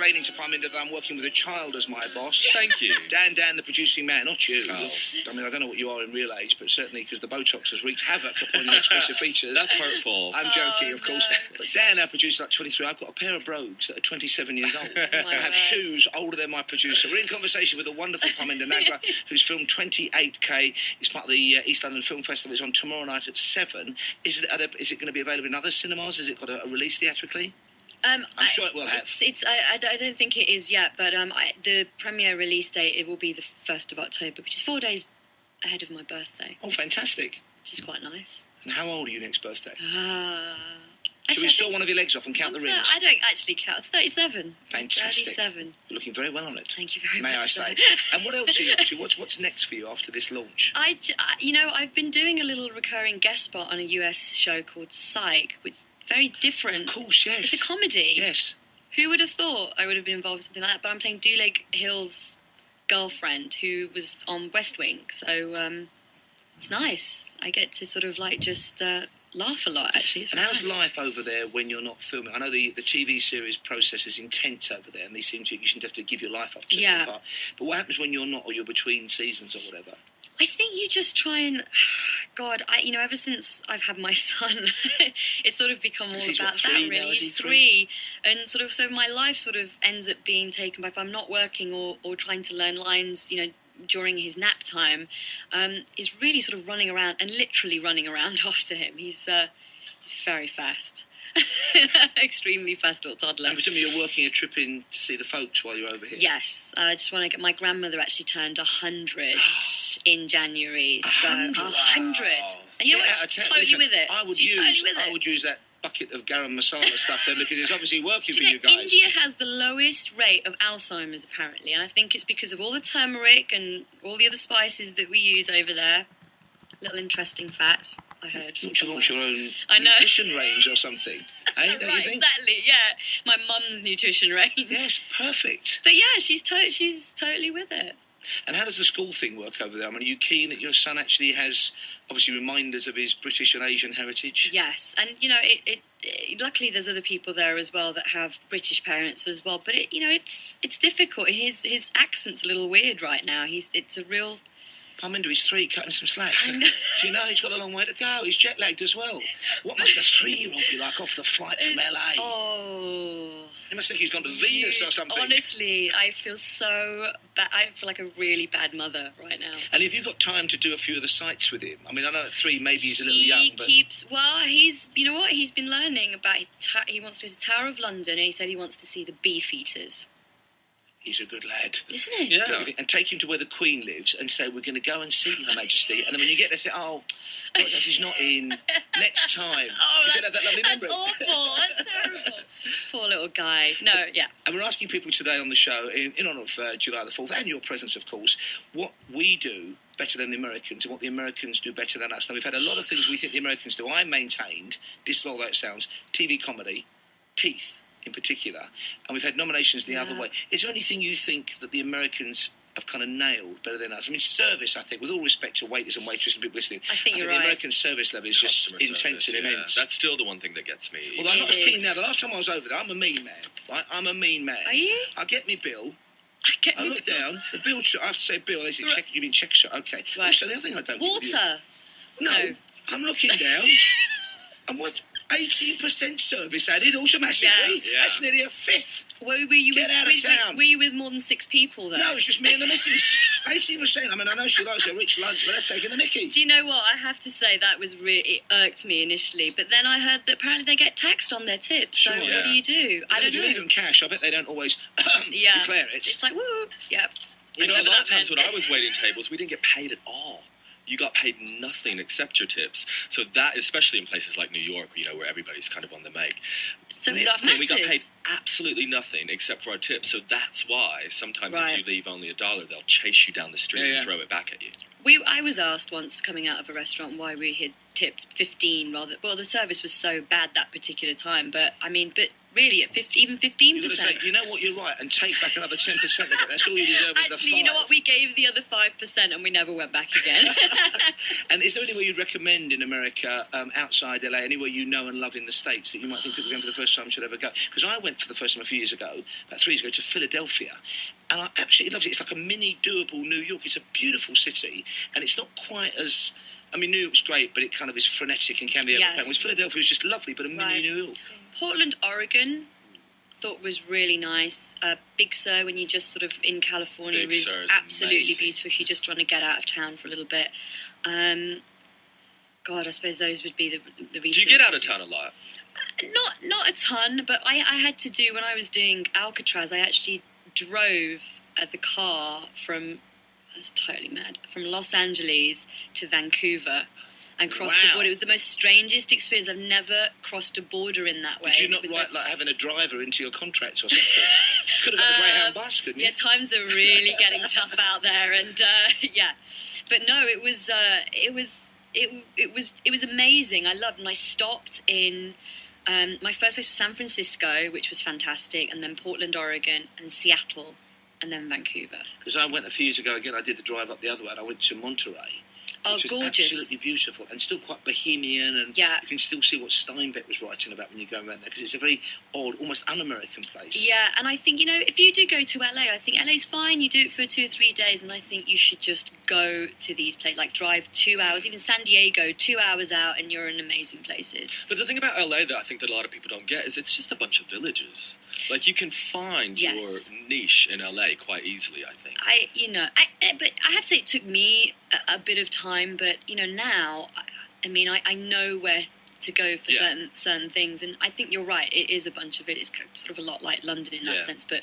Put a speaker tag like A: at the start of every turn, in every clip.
A: explaining to Parminder that I'm working with a child as my boss.
B: Thank you.
A: Dan, the producing man, not you.
B: Oh.
A: I mean, I don't know what you are in real age, but certainly because the Botox has wreaked havoc upon your expressive features.
B: That's hurtful.
A: I'm joking, of course.
C: No.
A: But Dan, our producer, like 23, I've got a pair of brogues that are 27 years old. I have
C: word.
A: shoes older than my producer. We're in conversation with the wonderful Parminder Nagra, who's filmed 28K. It's part of the East London Film Festival. It's on tomorrow night at 7. Is it going to be available in other cinemas? Has it got a release theatrically? I'm sure it will have.
C: I don't think it is yet, but the premiere release date, it will be the 1st of October, which is 4 days ahead of my birthday.
A: Oh, fantastic.
C: Which is quite nice.
A: And how old are you next birthday? Should
C: Actually,
A: we saw one of your legs off and count the rings?
C: I don't actually count. 37.
A: Fantastic.
C: 37.
A: You're looking very well on it.
C: Thank you very
A: May
C: much.
A: I say? And what else are you up to? What's next for you after this launch?
C: I've been doing a little recurring guest spot on a US show called Psych, which is very different.
A: Of course, yes.
C: It's a comedy.
A: Yes.
C: Who would have thought I would have been involved in something like that? But I'm playing Duleg Hill's girlfriend, who was on West Wing. So it's nice. I get to sort of just laugh a lot, actually. It's
A: And how's
C: nice.
A: life over there when you're not filming? I know the TV series process is intense over there, and you seem to have to give your life up to
C: Yeah.
A: part. But what happens when you're not, or you're between seasons or whatever?
C: I think you just try and, God, ever since I've had my son, it's sort of become all
A: He's
C: about
A: what, 3
C: that,
A: now,
C: really.
A: is he
C: He's
A: 3?
C: 3. And so my life sort of ends up being taken by, if I'm not working or trying to learn lines, during his nap time, is really sort of running around and literally running around after him. He's very fast. Extremely fast little toddler.
A: And presumably you're working a trip in to see the folks while you're over here.
C: Yes, I just want to get... My grandmother actually turned 100 in January. So 100. And you know what? She's totally with it. She's totally with it.
A: I would use that bucket of garam masala stuff then, because it's obviously working for
C: Do
A: you guys.
C: India has the lowest rate of Alzheimer's, apparently, and I think it's because of all the turmeric and all the other spices that we use over there. Little interesting fact, I heard.
A: You should launch your own
C: I know.
A: nutrition range or something. Don't you
C: Right,
A: think?
C: exactly, yeah. My mum's nutrition range.
A: Yes, perfect.
C: But yeah, she's totally with it.
A: And how does the school thing work over there? I mean, are you keen that your son actually has, obviously, reminders of his British and Asian heritage?
C: Yes, and luckily there's other people there as well that have British parents as well. But it's difficult. His accent's a little weird right now. It's a real...
A: Parminder, he's 3, cutting some slack.
C: I know.
A: Do you know he's got a long way to go? He's jet-lagged as well. What must a 3-year-old be like off the flight from LA?
C: Oh...
A: He must think he's gone to Venus or something.
C: Honestly, I feel so bad. I feel like a really bad mother right now.
A: And have you got time to do a few of the sites with him? I mean, I know at 3 maybe he's a little young, but...
C: He's, you know what, he's been learning about, he wants to go to the Tower of London, and he said he wants to see the Beefeaters.
A: He's a good lad.
C: Isn't it?
B: Yeah.
A: Don't you think? And take him to where the Queen lives and say, we're going to go and see Her Majesty. And then when you get there, say, oh, God, she's not in. Next time.
C: Oh,
A: He said that lovely
C: that's
A: memory.
C: awful. That's terrible. Poor little guy. No, yeah.
A: And we're asking people today on the show, in honour of July the 4th, and your presence, of course, what we do better than the Americans and what the Americans do better than us. Now, we've had a lot of things we think the Americans do. I maintained, disloyal though it sounds, TV comedy, Teeth in particular, and we've had nominations the other way. Is there anything you think that the Americans have kind of nailed better than us? I mean, service, I think, with all respect to waiters and waitresses and people listening,
C: I think you're
A: the
C: right.
A: American service level is just
B: Customer
A: intense
B: service,
A: and
B: yeah.
A: immense.
B: That's still the one thing that gets me.
A: Although I'm not as
C: It
A: keen
C: is.
A: now. The last time I was over there, I'm a mean man. Right? I'm a mean man.
C: Are you?
A: I get me bill.
C: Get
A: I
C: me
A: look
C: the-
A: down. The bill. I have to say bill. They say check. You mean check shot? Okay.
C: Right.
A: Also, the other thing I don't. think with you-
C: Water.
A: No,
C: No.
A: I'm looking down. And what's 18% service added automatically?
C: Yes.
A: That's nearly a fifth.
C: Were you
A: Get out of town.
C: Were you with more than 6 people, though?
A: No, it's just me and the missus. 18%. I mean, I know she likes a rich lunch, but that's taking the mickey.
C: Do you know what? I have to say that was it irked me initially, but then I heard that apparently they get taxed on their tips. So
A: Sure.
C: what do you do? I
A: And
C: don't
A: if you
C: know.
A: leave them cash, I bet they don't always
C: Yeah.
A: declare it.
C: It's like, woo, yep.
B: You know, a
C: Whatever
B: lot of
C: that
B: times
C: meant.
B: when I was waiting tables, we didn't get paid at all. You got paid nothing except your tips. So that, especially in places like New York, where everybody's kind of on the make.
C: So it
B: Nothing. We got paid
C: matters.
B: absolutely nothing except for our tips. So that's why sometimes
C: Right.
B: if you leave only $1, they'll chase you down the street
A: Yeah.
B: and throw it back at you.
C: I was asked once coming out of a restaurant why we had tipped 15 rather. Well, the service was so bad that particular time, but really, at even 15%.
A: You've got to say, you know what, you're right, and take back another 10% of it. That's all you deserve is the 5.
C: Actually, you know what? We gave the other 5% and we never went back again.
A: And is there anywhere you'd recommend in America, outside LA, anywhere you know and love in the States that you might think people going for the first time should ever go? Because I went for the first time a few years ago, about 3 years ago, to Philadelphia. And I absolutely loved it. It's like a mini doable New York. It's a beautiful city, and it's not quite as... I mean, New York's great, but it kind of is frenetic and can be overpowering. Whereas Philadelphia was just lovely, but a mini New York.
C: Portland, Oregon, thought was really nice. Big Sur, when you're just sort of in California, was absolutely
B: amazing.
C: beautiful if you just want to get out of town for a little bit. God, I suppose those would be the recent.
B: Do you get out of town a lot?
C: Not a ton, but I had to do, when I was doing Alcatraz, I actually drove the car from... That's totally mad. From Los Angeles to Vancouver and crossed the border. It was the most strangest experience. I've never crossed a border in that way.
A: Did you not write like having a driver into your contract or something? Could have got the Greyhound bus, couldn't you?
C: Yeah, times are really getting tough out there, and yeah. But no, it was amazing. I loved, and I stopped in. My first place was San Francisco, which was fantastic, and then Portland, Oregon, and Seattle. And then Vancouver.
A: Because I went a few years ago again, I did the drive up the other way, and I went to Monterey.
C: Oh,
A: which is
C: gorgeous.
A: Absolutely beautiful, and still quite bohemian, and you can still see what Steinbeck was writing about when you go around there, because it's a very odd, almost un-American place.
C: Yeah, and I think, if you do go to LA, I think LA's fine, you do it for 2 or 3 days, and I think you should just go to these places, like drive 2 hours, even San Diego, 2 hours out, and you're in amazing places.
B: But the thing about LA that I think that a lot of people don't get is it's just a bunch of villages. Like, you can find your niche in LA quite easily, I think.
C: But I have to say it took me a bit of time, but, now, I know where to go for certain things, and I think you're right, it is a bunch of it. It's sort of a lot like London in that sense, but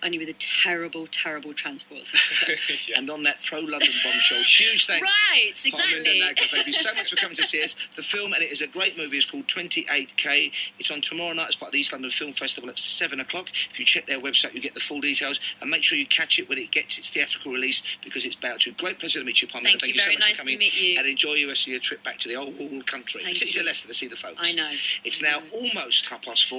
C: only with a terrible, terrible transport system.
A: And on that pro-London bombshell, huge thanks.
C: Right, exactly.
A: Parminder Nagra, thank you so much for coming to see us. The film, and it is a great movie, is called 28K. It's on tomorrow night as part of the East London Film Festival at 7 o'clock. If you check their website, you get the full details, and make sure you catch it when it gets its theatrical release, because it's about to. Great pleasure to meet you, Parminder.
C: Thank you so much for coming. Nice to meet you.
A: And enjoy your rest of your trip back to the old country. Particularly to Leicester to see the folks.
C: I know.
A: It's now almost 4:30.